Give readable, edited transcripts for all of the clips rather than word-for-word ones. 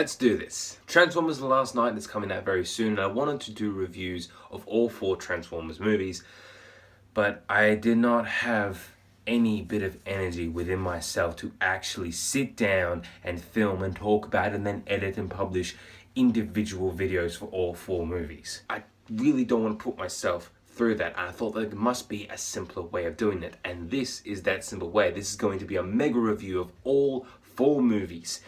let's do this. Transformers The Last Night is coming out very soon, and I wanted to do reviews of all 4 Transformers movies, but I did not have any bit of energy within myself to actually sit down and film and talk about it and then edit and publish individual videos for all 4 movies. I really don't want to put myself through that, and I thought that there must be a simpler way of doing it, and this is that simple way. This is going to be a mega review of all 4 movies.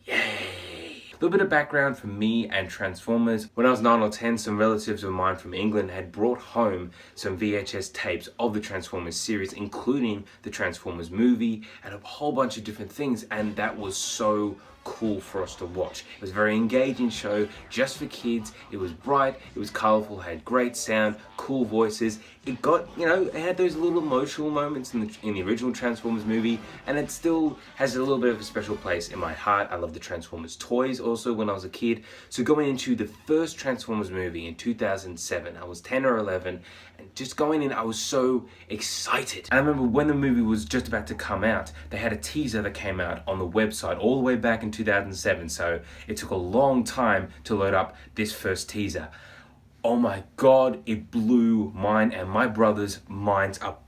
Yay! A little bit of background for me and Transformers. When I was 9 or 10, some relatives of mine from England had brought home some VHS tapes of the Transformers series, including the Transformers movie and a whole bunch of different things, and that was so cool for us to watch. It was a very engaging show, just for kids. It was bright, it was colourful, had great sound, cool voices. It got, it had those little emotional moments in the original Transformers movie, and it still has a little bit of a special place in my heart. I love the Transformers toys also when I was a kid. So going into the first Transformers movie in 2007, I was 10 or 11, and just going in, I was so excited. And I remember when the movie was just about to come out, they had a teaser that came out on the website all the way back in 2007, so it took a long time to load up this first teaser. Oh my god, it blew mine and my brother's minds apart.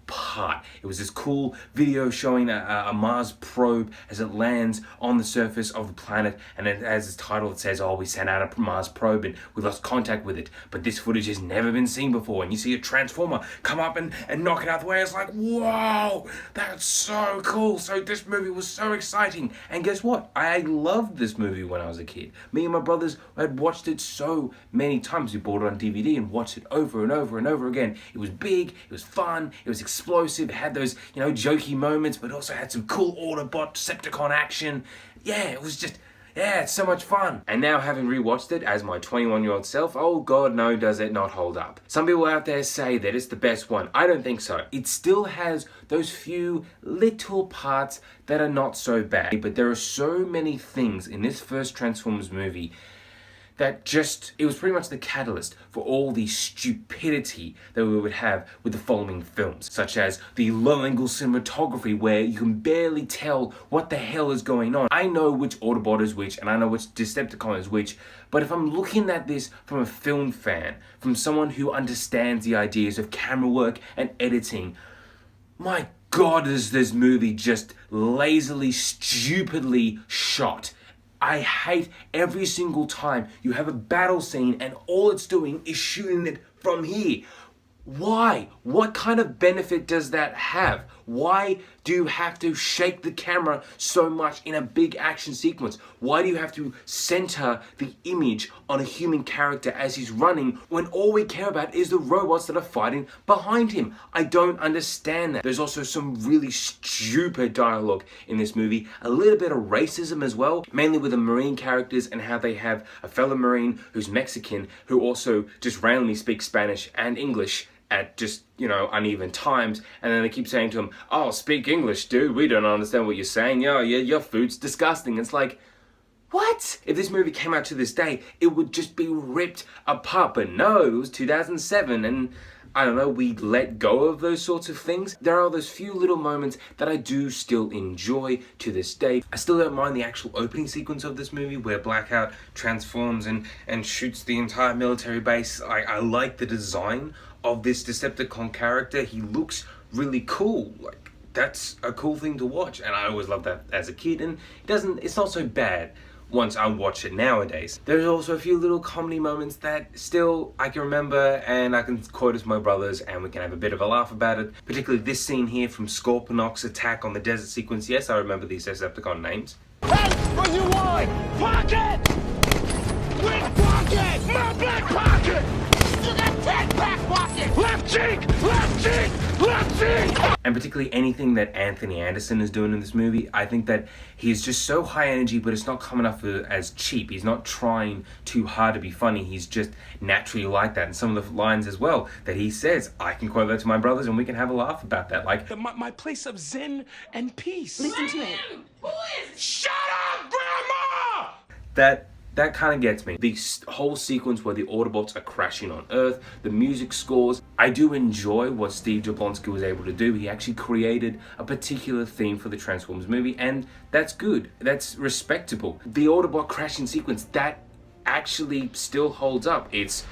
It was this cool video showing a Mars probe as it lands on the surface of the planet, and it has this title that says, oh, we sent out a Mars probe and we lost contact with it, but this footage has never been seen before, and you see a Transformer come up and knock it out the way. It's like, whoa, that's so cool. So this movie was so exciting, and guess what? I loved this movie when I was a kid. Me and my brothers had watched it so many times. We bought it on DVD and watched it over and over and over again. It was big, it was fun, it was explosive, it had those, jokey moments, but also had some cool Autobot Decepticon action. Yeah, it was just, it's so much fun. And now, having rewatched it as my 21-year-old self, oh god, no, does it not hold up. Some people out there say that it's the best one. I don't think so. It still has those few little parts that are not so bad, but there are so many things in this first Transformers movie that it was pretty much the catalyst for all the stupidity that we would have with the following films, such as the low-angle cinematography where you can barely tell what the hell is going on. I know which Autobot is which, and I know which Decepticon is which, but if I'm looking at this from a film fan, from someone who understands the ideas of camera work and editing, my god, is this movie just lazily, stupidly shot. I hate every single time you have a battle scene and all it's doing is shooting it from here. Why? What kind of benefit does that have? Why do you have to shake the camera so much in a big action sequence? Why do you have to center the image on a human character as he's running when all we care about is the robots that are fighting behind him? I don't understand that. There's also some really stupid dialogue in this movie. A little bit of racism as well, mainly with the Marine characters and how they have a fellow Marine who's Mexican who also just randomly speaks Spanish and English at just, uneven times, and then they keep saying to him, oh, speak English, dude, we don't understand what you're saying, your food's disgusting. It's like, what? If this movie came out to this day, it would just be ripped apart, but no, it was 2007, and I don't know, we let go of those sorts of things. There are those few little moments that I do still enjoy to this day. I still don't mind the actual opening sequence of this movie where Blackout transforms and shoots the entire military base. I like the design of this Decepticon character. He looks really cool. Like, that's a cool thing to watch, and I always loved that as a kid, and it's not so bad once I watch it nowadays. There's also a few little comedy moments that still I can remember and I can quote as my brothers and we can have a bit of a laugh about it. Particularly this scene here from Scorponok's attack on the desert sequence. Yes, I remember these Decepticon names. Hey, what you want? Pocket! Which pocket? My black pocket! You got 10 back pockets! Left cheek! Left cheek! Left cheek! And particularly anything that Anthony Anderson is doing in this movie, I think that he's just so high energy, but it's not coming off as cheap. He's not trying too hard to be funny. He's just naturally like that. And some of the lines as well that he says, I can quote that to my brothers and we can have a laugh about that. Like, my place of zen and peace. Listen to me. Shut up, Grandma! that That kind of gets me. The whole sequence where the Autobots are crashing on Earth, the music scores. I do enjoy what Steve Jablonsky was able to do. He actually created a particular theme for the Transformers movie, and that's good. That's respectable. The Autobot crashing sequence, that actually still holds up. It's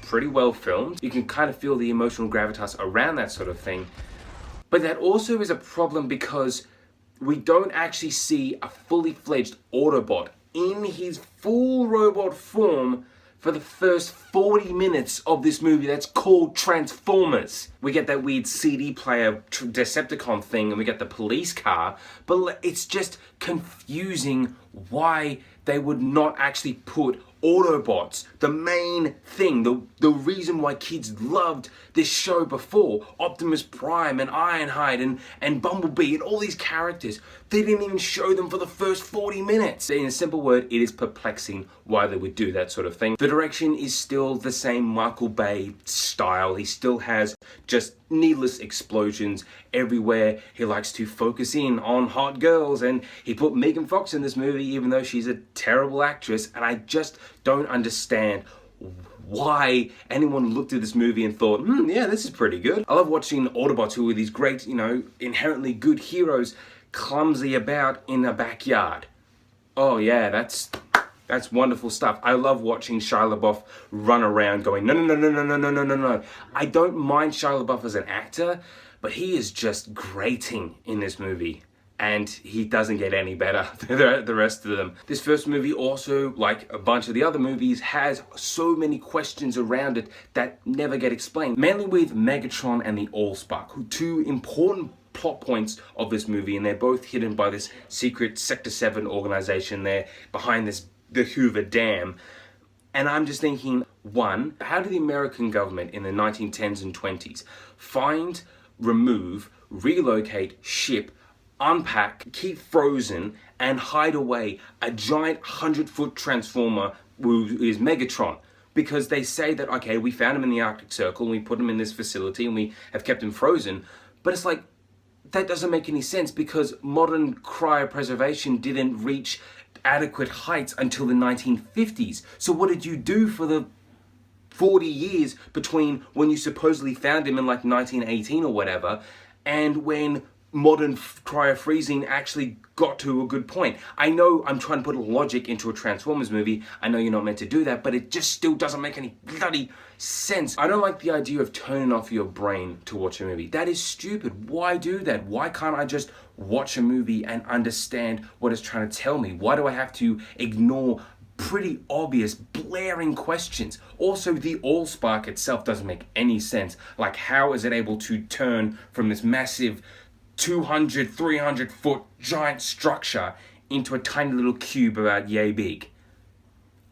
pretty well filmed. You can kind of feel the emotional gravitas around that sort of thing. But that also is a problem because we don't actually see a fully fledged Autobot in his full robot form for the first 40 minutes of this movie that's called Transformers. We get that weird CD player Decepticon thing, and we get the police car, but it's just confusing why they would not actually put Autobots, the main thing, the reason why kids loved this show before, Optimus Prime and Ironhide and Bumblebee and all these characters, they didn't even show them for the first 40 minutes. In a simple word, it is perplexing why they would do that sort of thing. The direction is still the same Michael Bay style. He still has just needless explosions everywhere. He likes to focus in on hot girls, and he put Megan Fox in this movie even though she's a terrible actress, and I just don't understand why anyone looked at this movie and thought, yeah, this is pretty good. I love watching Autobots, who are these great, inherently good heroes, clumsy about in a backyard. Oh yeah, that's wonderful stuff. I love watching Shia LaBeouf run around going, no. I don't mind Shia LaBeouf as an actor, but he is just grating in this movie. And he doesn't get any better than the rest of them. This first movie also, like a bunch of the other movies, has so many questions around it that never get explained. Mainly with Megatron and the Allspark, two important plot points of this movie, and they're both hidden by this secret Sector 7 organization there behind the Hoover Dam. And I'm just thinking, one, how did the American government in the 1910s and 20s find, remove, relocate, ship, unpack, keep frozen, and hide away a giant 100-foot transformer who is Megatron? Because they say that, okay, we found him in the Arctic Circle, and we put him in this facility, and we have kept him frozen. But it's like, that doesn't make any sense, because modern cryopreservation didn't reach adequate heights until the 1950s. So what did you do for the 40 years between when you supposedly found him in like 1918 or whatever, and when modern cryo-freezing actually got to a good point? I know I'm trying to put logic into a Transformers movie. I know you're not meant to do that, but it just still doesn't make any bloody sense. I don't like the idea of turning off your brain to watch a movie. That is stupid. Why do that? Why can't I just watch a movie and understand what it's trying to tell me? Why do I have to ignore pretty obvious, blaring questions? Also, the Allspark itself doesn't make any sense. Like, how is it able to turn from this massive 200, 300 foot giant structure into a tiny little cube about yay big?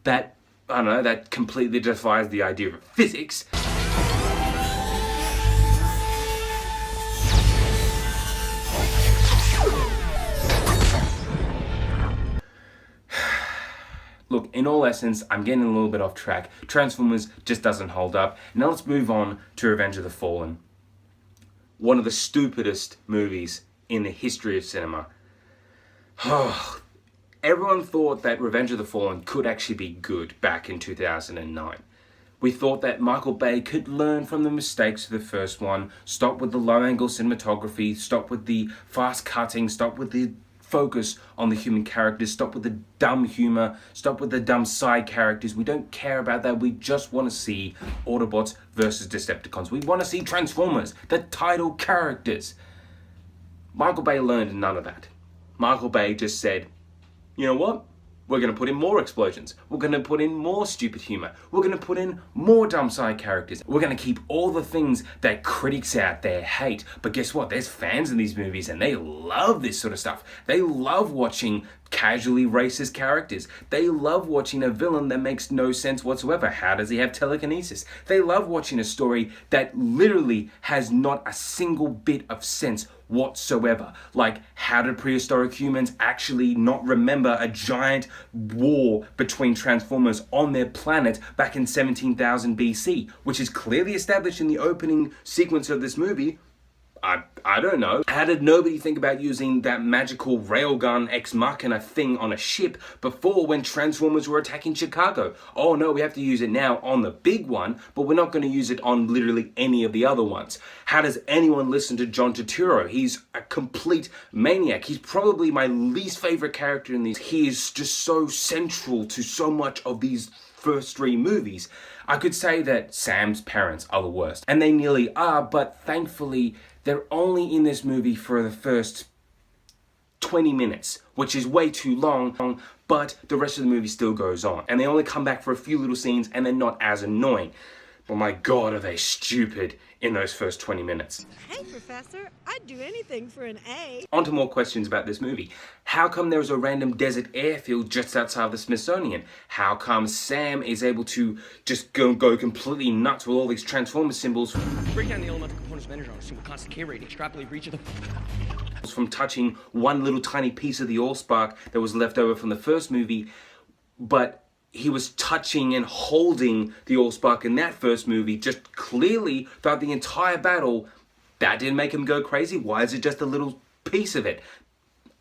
That, I don't know, that completely defies the idea of physics. Look, in all essence, I'm getting a little bit off track. Transformers just doesn't hold up. Now let's move on to Revenge of the Fallen. One of the stupidest movies in the history of cinema. Everyone thought that Revenge of the Fallen could actually be good back in 2009. We thought that Michael Bay could learn from the mistakes of the first one, stop with the low-angle cinematography, stop with the fast cutting, stop with the focus on the human characters, stop with the dumb humor, stop with the dumb side characters. We don't care about that. We just want to see Autobots versus Decepticons. We want to see Transformers, the title characters. Michael Bay learned none of that. Michael Bay just said, you know what? We're going to put in more explosions. We're going to put in more stupid humor. We're going to put in more dumb side characters. We're going to keep all the things that critics out there hate. But guess what? There's fans in these movies and they love this sort of stuff. They love watching casually racist characters. They love watching a villain that makes no sense whatsoever. How does he have telekinesis? They love watching a story that literally has not a single bit of sense whatsoever. Like, how did prehistoric humans actually not remember a giant war between Transformers on their planet back in 17,000 BC, which is clearly established in the opening sequence of this movie? I don't know. How did nobody think about using that magical railgun ex machina thing on a ship before when Transformers were attacking Chicago? Oh no, we have to use it now on the big one, but we're not going to use it on literally any of the other ones. How does anyone listen to John Turturro? He's a complete maniac. He's probably my least favorite character in these. He is just so central to so much of these first three movies. I could say that Sam's parents are the worst, and they nearly are, but thankfully they're only in this movie for the first 20 minutes, which is way too long, but the rest of the movie still goes on. And they only come back for a few little scenes and they're not as annoying. But my God, are they stupid in those first 20 minutes. Hey, Professor, I'd do anything for an A. On to more questions about this movie. How come there is a random desert airfield just outside of the Smithsonian? How come Sam is able to just go completely nuts with all these Transformers symbols? Break down the elemental components of energy on a single constant K rating. Extrapolate reach of the... From touching one little tiny piece of the Allspark that was left over from the first movie, but he was touching and holding the Allspark in that first movie just clearly throughout the entire battle. That didn't make him go crazy. Why is it just a little piece of it?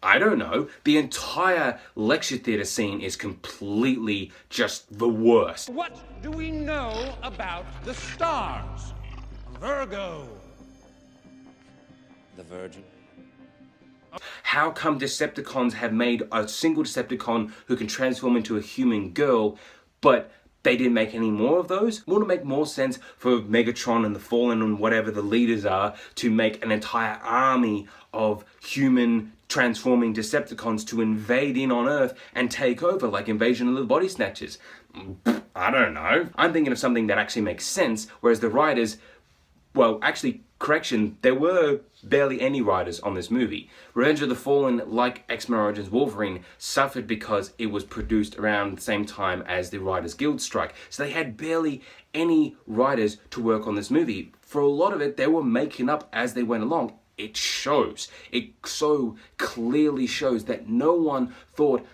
I don't know. The entire lecture theater scene is completely just the worst. What do we know about the stars? Virgo. The Virgin. How come Decepticons have made a single Decepticon who can transform into a human girl, but they didn't make any more of those? Wouldn't it make more sense for Megatron and the Fallen and whatever the leaders are to make an entire army of human transforming Decepticons to invade in on Earth and take over, like Invasion of the Body Snatchers? I don't know. I'm thinking of something that actually makes sense, whereas the writers, well, actually, correction, there were barely any writers on this movie. Revenge of the Fallen, like X-Men Origins Wolverine, suffered because it was produced around the same time as the Writers Guild strike. So they had barely any writers to work on this movie. For a lot of it, they were making up as they went along. It shows. It so clearly shows that no one thought,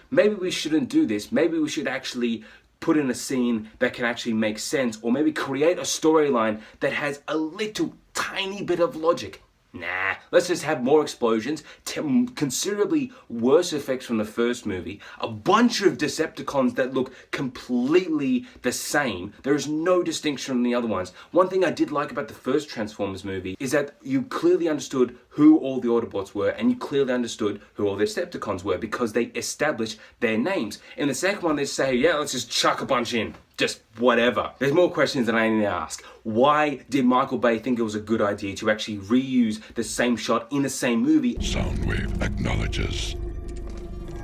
maybe we shouldn't do this. Maybe we should actually put in a scene that can actually make sense, or maybe create a storyline that has a little tiny bit of logic. Nah, let's just have more explosions, considerably worse effects from the first movie, a bunch of Decepticons that look completely the same. There is no distinction from the other ones. One thing I did like about the first Transformers movie is that you clearly understood who all the Autobots were, and you clearly understood who all the Decepticons were because they established their names. In the second one, they say, yeah, let's just chuck a bunch in. Just whatever. There's more questions that I need to ask. Why did Michael Bay think it was a good idea to actually reuse the same shot in the same movie? Soundwave acknowledges.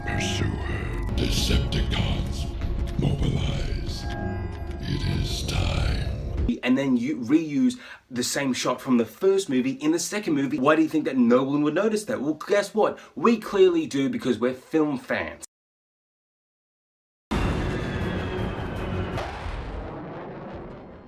Pursue her. Decepticons, mobilize. It is time. And then you reuse the same shot from the first movie in the second movie. Why do you think that no one would notice that? Well, guess what? We clearly do because we're film fans.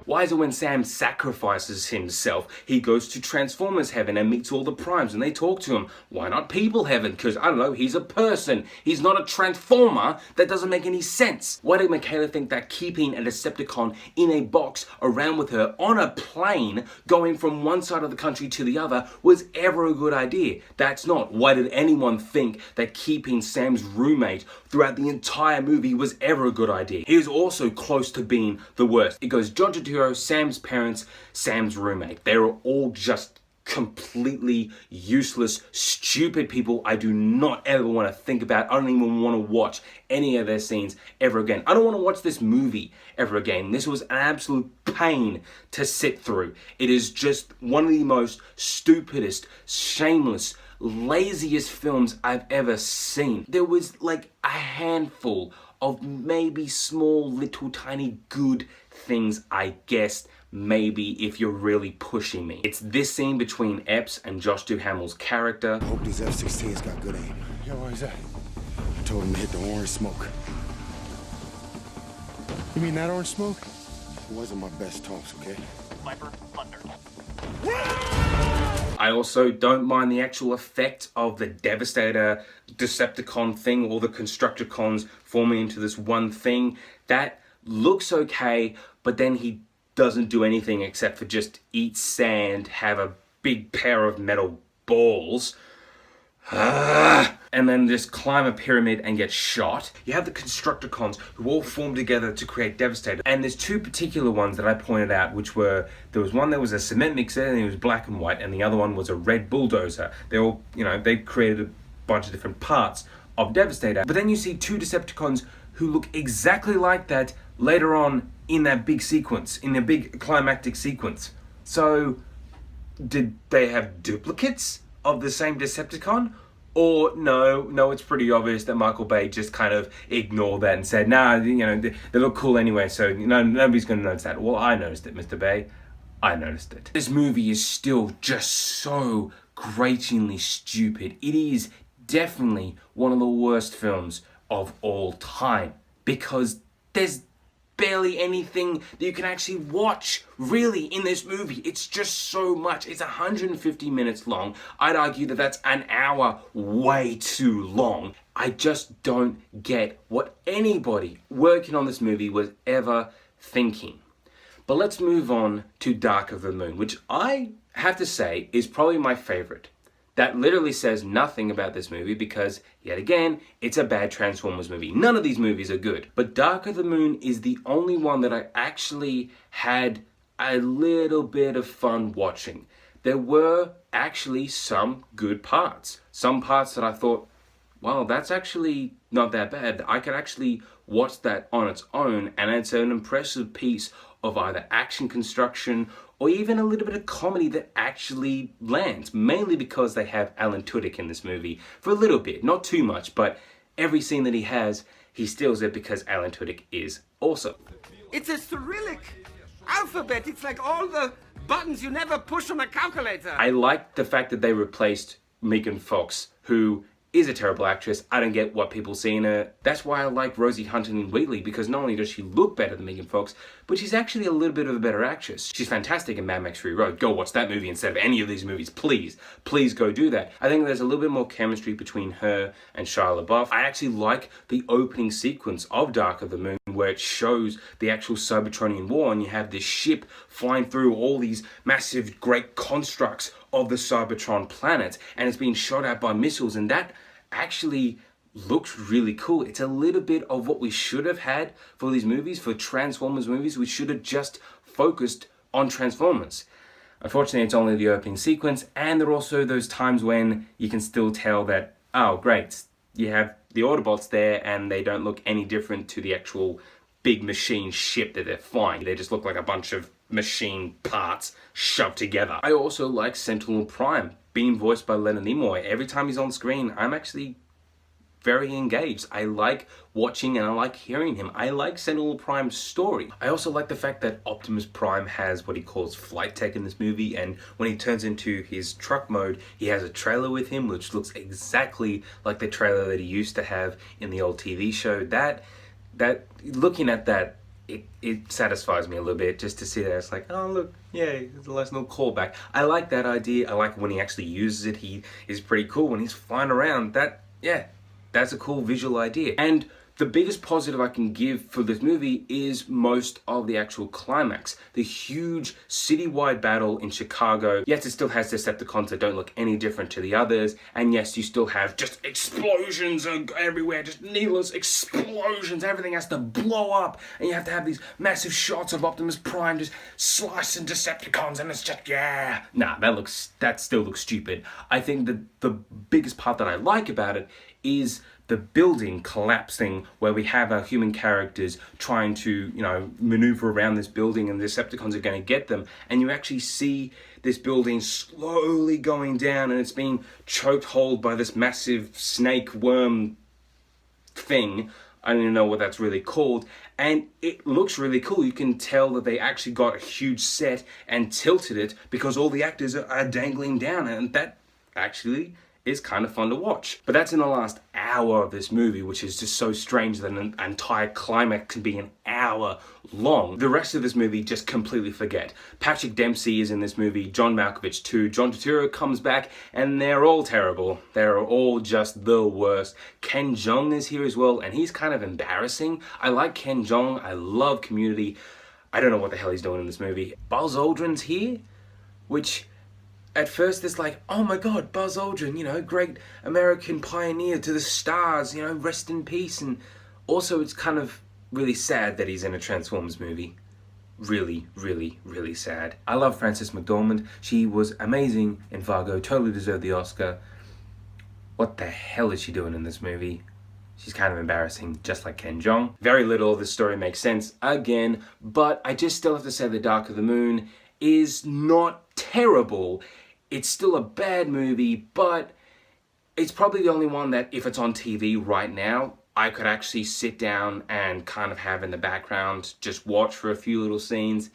Why is it when Sam sacrifices himself, he goes to Transformers Heaven and meets all the Primes and they talk to him? Why not People Heaven? Because, I don't know, he's a person. He's not a Transformer. That doesn't make any sense. Why did Michaela think that keeping a Decepticon in a box around with her on a plane, going from one side of the country to the other, was ever a good idea? That's not. Why did anyone think that keeping Sam's roommate throughout the entire movie was ever a good idea? He was also close to being the worst. It goes John Turturro, Sam's parents, Sam's roommate. They were all just completely useless, stupid people I do not ever want to think about. I don't even want to watch any of their scenes ever again. I don't want to watch this movie ever again. This was an absolute pain to sit through. It is just one of the most stupidest, shameless, laziest films I've ever seen. There was like a handful of maybe small, little, tiny good things, I guess, maybe if you're really pushing me. It's this scene between Epps and Josh Duhamel's character. I hope these F-16s got good aim. Yo, what is that? I told him to hit the orange smoke. You mean that orange smoke? It wasn't my best talks, okay? Viper, thunder. I also don't mind the actual effect of the Devastator Decepticon thing, or the Constructicons forming into this one thing. That looks okay, but then he doesn't do anything except for just eat sand, have a big pair of metal balls. And then just climb a pyramid and get shot. You have the Constructicons who all form together to create Devastator. And there's two particular ones that I pointed out, which were, there was one that was a cement mixer and it was black and white, and the other one was a red bulldozer. They all, they created a bunch of different parts of Devastator. But then you see two Decepticons who look exactly like that later on in that big sequence, in a big climactic sequence. So, did they have duplicates of the same Decepticon? Or no, it's pretty obvious that Michael Bay just kind of ignored that and said, nah, they look cool anyway, so nobody's going to notice that. Well, I noticed it, Mr. Bay. I noticed it. This movie is still just so gratingly stupid. It is definitely one of the worst films of all time, because there's barely anything that you can actually watch really in this movie. It's just so much. It's 150 minutes long. I'd argue that that's an hour way too long. I just don't get what anybody working on this movie was ever thinking. But let's move on to Dark of the Moon, which I have to say is probably my favorite. That literally says nothing about this movie because, yet again, it's a bad Transformers movie. None of these movies are good. But Dark of the Moon is the only one that I actually had a little bit of fun watching. There were actually some good parts. Some parts that I thought, well, that's actually not that bad. I could actually watch that on its own, and it's an impressive piece of either action construction or even a little bit of comedy that actually lands, mainly because they have Alan Tudyk in this movie for a little bit, not too much, but every scene that he has, he steals it because Alan Tudyk is awesome. It's a Cyrillic alphabet. It's like all the buttons you never push on a calculator. I like the fact that they replaced Megan Fox, who is a terrible actress. I don't get what people see in her. That's why I like Rosie Huntington-Whiteley, because not only does she look better than Megan Fox, but she's actually a little bit of a better actress. She's fantastic in Mad Max Fury Road. Go watch that movie instead of any of these movies, please. Please go do that. I think there's a little bit more chemistry between her and Shia LaBeouf. I actually like the opening sequence of Dark of the Moon, where it shows the actual Cybertronian war, and you have this ship flying through all these massive, great constructs of the Cybertron planet, and it's being shot at by missiles, and that actually looks really cool. It's a little bit of what we should have had for these movies, for Transformers movies. We should have just focused on Transformers. Unfortunately, it's only the opening sequence, and there are also those times when you can still tell that, oh great, you have the Autobots there and they don't look any different to the actual big machine ship that they're flying. They just look like a bunch of machine parts shoved together. I also like Sentinel Prime, being voiced by Leonard Nimoy. Every time he's on screen, I'm actually very engaged. I like watching and I like hearing him. I like Sentinel Prime's story. I also like the fact that Optimus Prime has what he calls flight tech in this movie, and when he turns into his truck mode, he has a trailer with him which looks exactly like the trailer that he used to have in the old TV show. That looking at that, it satisfies me a little bit just to see that. It's like, oh look, yeah, it's a nice little callback. I like that idea. I like when he actually uses it. He is pretty cool when he's flying around. That's a cool visual idea. And the biggest positive I can give for this movie is most of the actual climax. The huge citywide battle in Chicago. Yes, it still has Decepticons that don't look any different to the others. And yes, you still have just explosions everywhere, just needless explosions. Everything has to blow up. And you have to have these massive shots of Optimus Prime just slicing Decepticons, and it's just, yeah. Nah, that still looks stupid. I think that the biggest part that I like about it is the building collapsing, where we have our human characters trying to, maneuver around this building, and the Decepticons are going to get them. And you actually see this building slowly going down, and it's being choked hold by this massive snake worm thing. I don't even know what that's really called. And it looks really cool. You can tell that they actually got a huge set and tilted it because all the actors are dangling down, and that actually is kind of fun to watch. But that's in the last hour of this movie, which is just so strange that an entire climax can be an hour long. The rest of this movie, just completely forget. Patrick Dempsey is in this movie, John Malkovich too, John Turturro comes back, and they're all terrible. They're all just the worst. Ken Jeong is here as well, and he's kind of embarrassing. I like Ken Jeong, I love Community. I don't know what the hell he's doing in this movie. Buzz Aldrin's here, which, at first it's like, oh my god, Buzz Aldrin, you know, great American pioneer to the stars, you know, rest in peace. And also it's kind of really sad that he's in a Transformers movie. Really, really, really sad. I love Frances McDormand. She was amazing in Fargo, totally deserved the Oscar. What the hell is she doing in this movie? She's kind of embarrassing, just like Ken Jeong. Very little of this story makes sense again, but I just still have to say The Dark of the Moon is not terrible. It's still a bad movie, but it's probably the only one that if it's on TV right now, I could actually sit down and kind of have in the background, just watch for a few little scenes.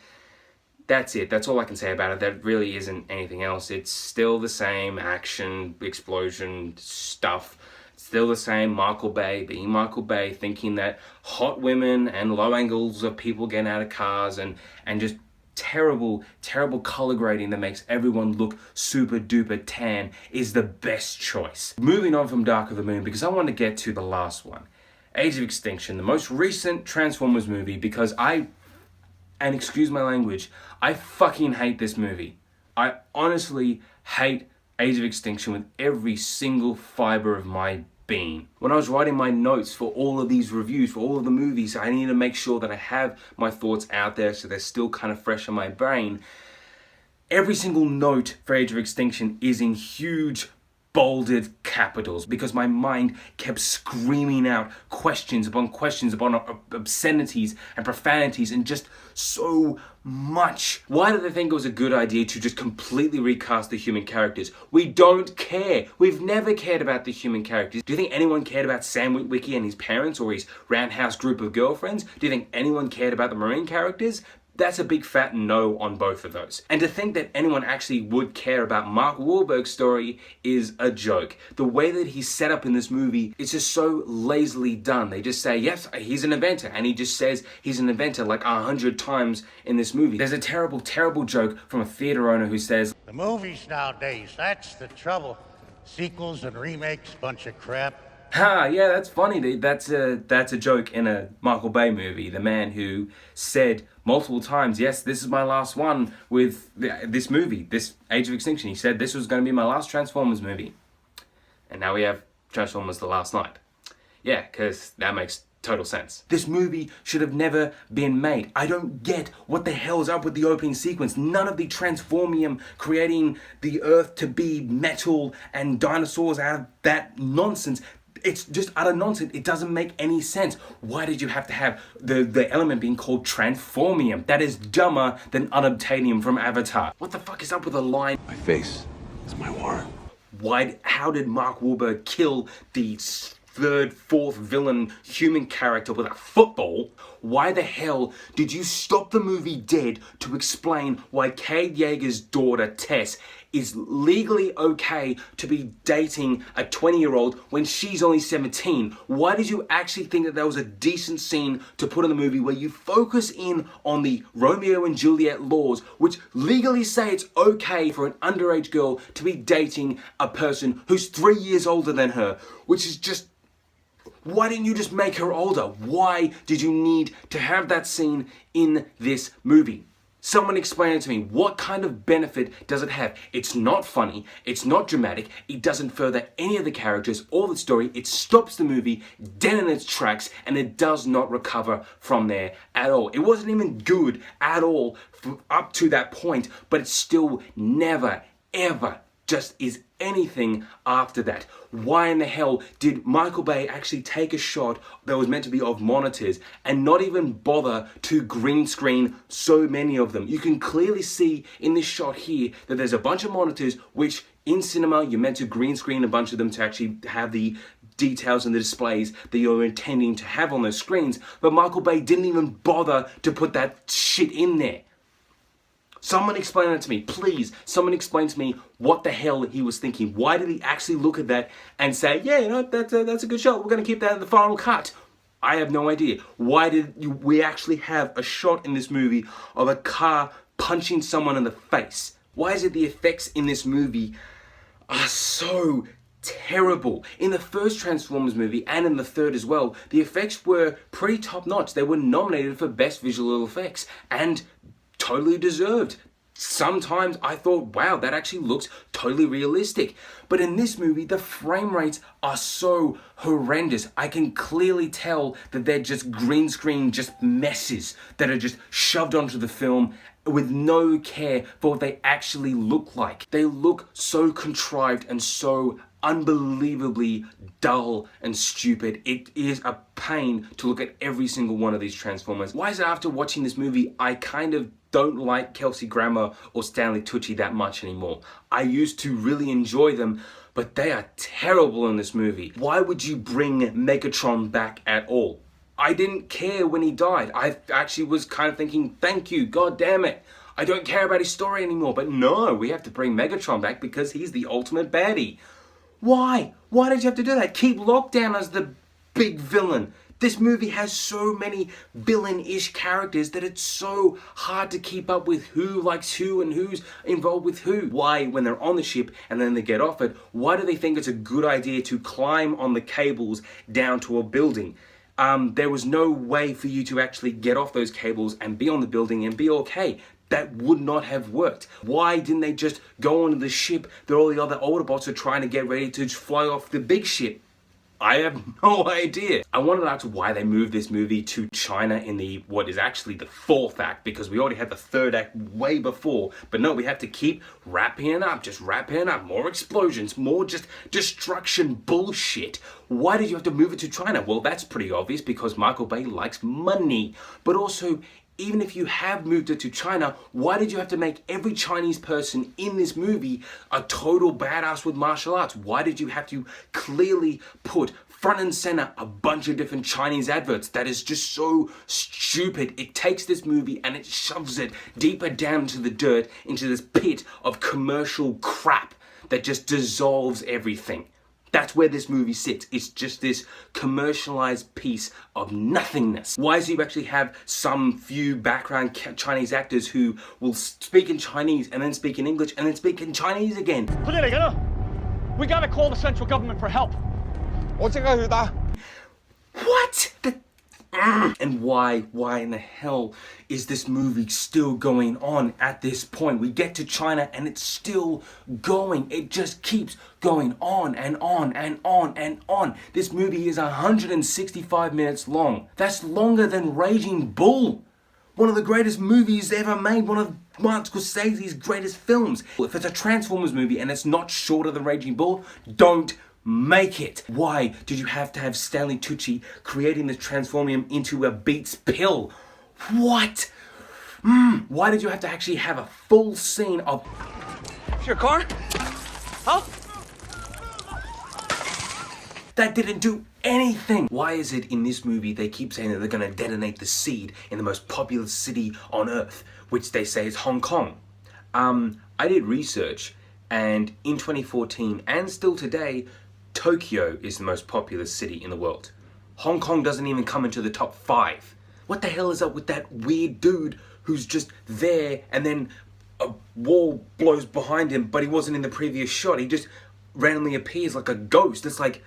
That's it. That's all I can say about it. There really isn't anything else. It's still the same action, explosion stuff. It's still the same Michael Bay being Michael Bay, thinking that hot women and low angles of people getting out of cars and just terrible color grading that makes everyone look super duper tan is the best choice. Moving on from Dark of the Moon, because I want to get to the last one. Age of Extinction, the most recent Transformers movie, because and excuse my language, I fucking hate this movie. I honestly hate Age of Extinction with every single fiber of my being. When I was writing my notes for all of these reviews, for all of the movies, I need to make sure that I have my thoughts out there so they're still kind of fresh in my brain. Every single note for Age of Extinction is in huge bolded capitals because my mind kept screaming out questions upon obscenities and profanities and just so much. Why did they think it was a good idea to just completely recast the human characters? We don't care. We've never cared about the human characters. Do you think anyone cared about Sam Witwicky and his parents or his roundhouse group of girlfriends? Do you think anyone cared about the Marine characters? That's a big fat no on both of those. And to think that anyone actually would care about Mark Wahlberg's story is a joke. The way that he's set up in this movie, it's just so lazily done. They just say, yes, he's an inventor. And he just says he's an inventor like 100 times in this movie. There's a terrible joke from a theater owner who says, the movies nowadays, that's the trouble. Sequels and remakes, bunch of crap. Ha, yeah, that's funny. That's a joke in a Michael Bay movie. The man who said multiple times, yes, this is my last one with this movie, this Age of Extinction. He said this was going to be my last Transformers movie. And now we have Transformers The Last Night. Yeah, because that makes total sense. This movie should have never been made. I don't get what the hell's up with the opening sequence. None of the Transformium creating the Earth to be metal and dinosaurs out of that nonsense. It's just utter nonsense. It doesn't make any sense. Why did you have to have the element being called Transformium? That is dumber than unobtainium from Avatar. What the fuck is up with the line? My face is my warrant. How did Mark Wahlberg kill the third, fourth villain human character with a football? Why the hell did you stop the movie dead to explain why Cade Yeager's daughter, Tess, is legally okay to be dating a 20-year-old when she's only 17? Why did you actually think that was a decent scene to put in the movie where you focus in on the Romeo and Juliet laws, which legally say it's okay for an underage girl to be dating a person who's 3 years older than her, which is just... Why didn't you just make her older? Why did you need to have that scene in this movie? Someone explain it to me. What kind of benefit does it have? It's not funny. It's not dramatic. It doesn't further any of the characters or the story. It stops the movie dead in its tracks and it does not recover from there at all. It wasn't even good at all up to that point, but it still never, ever just is anything after that. Why in the hell did Michael Bay actually take a shot that was meant to be of monitors and not even bother to green screen so many of them? You can clearly see in this shot here that there's a bunch of monitors which in cinema you're meant to green screen a bunch of them to actually have the details and the displays that you're intending to have on those screens, but Michael Bay didn't even bother to put that shit in there. Someone explain it to me, please. Someone explain to me what the hell he was thinking. Why did he actually look at that and say, yeah, you know, that's a good shot. We're going to keep that in the final cut. I have no idea. Why did we actually have a shot in this movie of a car punching someone in the face? Why is it the effects in this movie are so terrible? In the first Transformers movie and in the third as well, the effects were pretty top notch. They were nominated for Best Visual Effects and totally deserved. sometimes I thought, wow, that actually looks totally realistic. But in this movie, the frame rates are so horrendous. I can clearly tell that they're just green screen, just messes that are just shoved onto the film with no care for what they actually look like. They look so contrived and so unbelievably dull and stupid. It is a pain to look at every single one of these Transformers. Why is it after watching this movie, I kind of don't like Kelsey Grammer or Stanley Tucci that much anymore? I used to really enjoy them, but they are terrible in this movie. Why would you bring Megatron back at all? I didn't care when he died. I actually was kind of thinking, thank you, god damn it. I don't care about his story anymore. But no, we have to bring Megatron back because he's the ultimate baddie. Why? Why did you have to do that? Keep Lockdown as the big villain. This movie has so many villain-ish characters that it's so hard to keep up with who likes who and who's involved with who. Why, when they're on the ship and then they get off it, why do they think it's a good idea to climb on the cables down to a building? There was no way for you to actually get off those cables and be on the building and be okay. That would not have worked. Why didn't they just go onto the ship that all the other Autobots are trying to get ready to fly off the big ship? I have no idea. I wanted to ask why they moved this movie to China in the, what is actually the 4th act, because we already had the 3rd act way before. But no, we have to keep wrapping it up, just wrapping it up. More explosions, more just destruction bullshit. Why did you have to move it to China? Well, that's pretty obvious, because Michael Bay likes money. But also, even if you have moved it to China, why did you have to make every Chinese person in this movie a total badass with martial arts? Why did you have to clearly put front and center a bunch of different Chinese adverts? That is just so stupid. It takes this movie and it shoves it deeper down to the dirt, into this pit of commercial crap that just dissolves everything. That's where this movie sits. It's just this commercialized piece of nothingness. Why does he actually have some few background Chinese actors who will speak in Chinese and then speak in English and then speak in Chinese again? We gotta call the central government for help. What? And why in the hell is this movie still going on at this point? We get to China and it's still going. It just keeps going on and on and on and on. This movie is 165 minutes long. That's longer than Raging Bull, one of the greatest movies ever made, one of Martin Scorsese's greatest films. If it's a Transformers movie and it's not shorter than Raging Bull, don't make it. Why did you have to have Stanley Tucci creating the Transformium into a Beats pill? What? Why did you have to actually have a full scene of... It's your car? Huh? That didn't do anything. Why is it in this movie they keep saying that they're gonna detonate the seed in the most populous city on Earth, which they say is Hong Kong? I did research, and in 2014 and still today, Tokyo is the most populous city in the world. Hong Kong doesn't even come into the top 5. What the hell is up with that weird dude who's just there and then a wall blows behind him, but he wasn't in the previous shot? He just randomly appears like a ghost. It's like,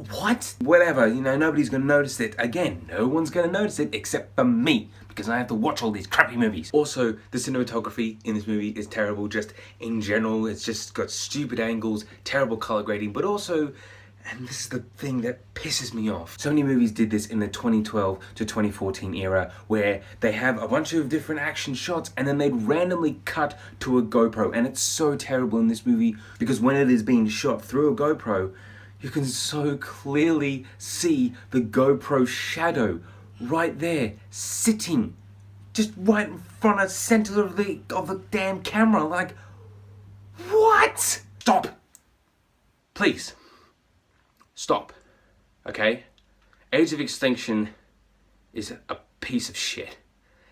what? Whatever, you know, nobody's gonna notice it. Again, no one's gonna notice it except for me, because I have to watch all these crappy movies. Also, the cinematography in this movie is terrible, just in general. It's just got stupid angles, terrible color grading, but also, and this is the thing that pisses me off, so many movies did this in the 2012 to 2014 era, where they have a bunch of different action shots and then they'd randomly cut to a GoPro, and it's so terrible in this movie, because when it is being shot through a GoPro, you can so clearly see the GoPro shadow right there, sitting just right in front of the center of the damn camera. Like, what? Stop. Please. Stop. Okay? Age of Extinction is a piece of shit.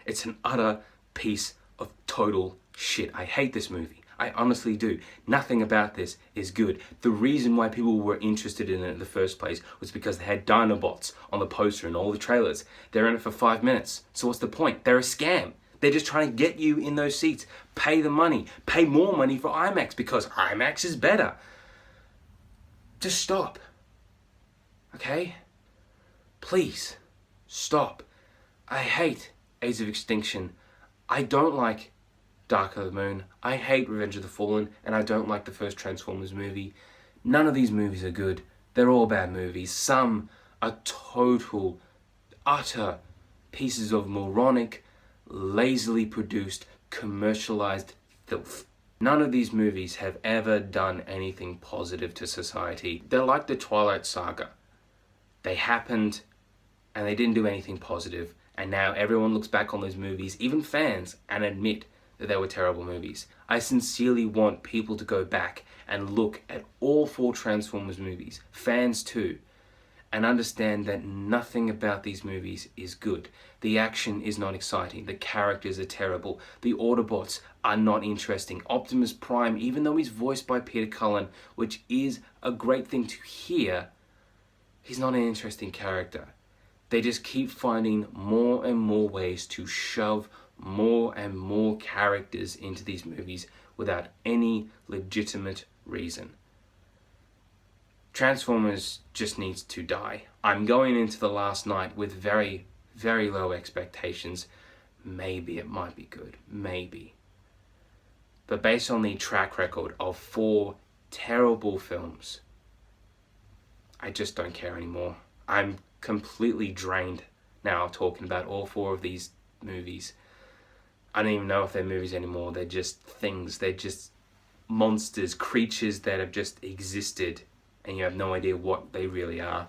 It's an utter piece of total shit. I hate this movie. I honestly do. Nothing about this is good. The reason why people were interested in it in the first place was because they had Dinobots on the poster and all the trailers. They're in it for 5 minutes. So what's the point? They're a scam. They're just trying to get you in those seats. Pay the money. Pay more money for IMAX because IMAX is better. Just stop. Okay? Please. Stop. I hate Age of Extinction. I don't like Dark of the Moon. I hate Revenge of the Fallen, and I don't like the first Transformers movie. None of these movies are good. They're all bad movies. Some are total, utter pieces of moronic, lazily produced, commercialized filth. None of these movies have ever done anything positive to society. They're like the Twilight Saga. They happened, and they didn't do anything positive, and now everyone looks back on those movies, even fans, and admit that they were terrible movies. I sincerely want people to go back and look at all 4 Transformers movies, fans too, and understand that nothing about these movies is good. The action is not exciting, the characters are terrible, the Autobots are not interesting. Optimus Prime, even though he's voiced by Peter Cullen, which is a great thing to hear, he's not an interesting character. They just keep finding more and more ways to shove more and more characters into these movies without any legitimate reason. Transformers just needs to die. I'm going into the last night with very, very low expectations. Maybe it might be good. Maybe. But based on the track record of 4 terrible films, I just don't care anymore. I'm completely drained now talking about all 4 of these movies. I don't even know if they're movies anymore. They're just things. They're just monsters, creatures that have just existed, and you have no idea what they really are.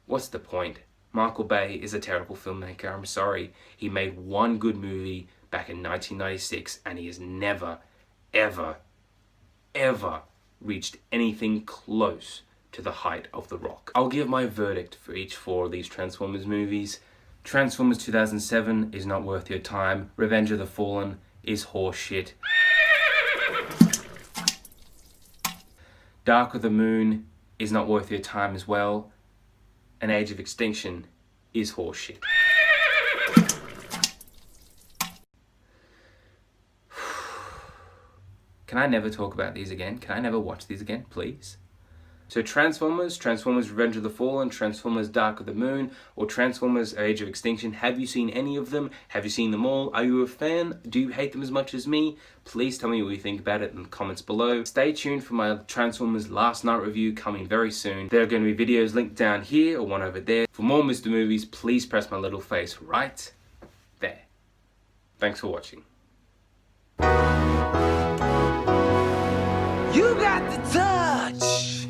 What's the point? Michael Bay is a terrible filmmaker. I'm sorry. He made one good movie back in 1996, and he has never, ever, ever reached anything close to the height of The Rock. I'll give my verdict for each 4 of these Transformers movies. Transformers 2007 is not worth your time. Revenge of the Fallen is horseshit. Dark of the Moon is not worth your time as well. And Age of Extinction is horseshit. Can I never talk about these again? Can I never watch these again, please? So Transformers Revenge of the Fallen, Transformers Dark of the Moon, or Transformers Age of Extinction. Have you seen any of them? Have you seen them all? Are you a fan? Do you hate them as much as me? Please tell me what you think about it in the comments below. Stay tuned for my Transformers Last Night review coming very soon. There are going to be videos linked down here or one over there. For more Mr. Movies, please press my little face right there. Thanks for watching. You got the touch.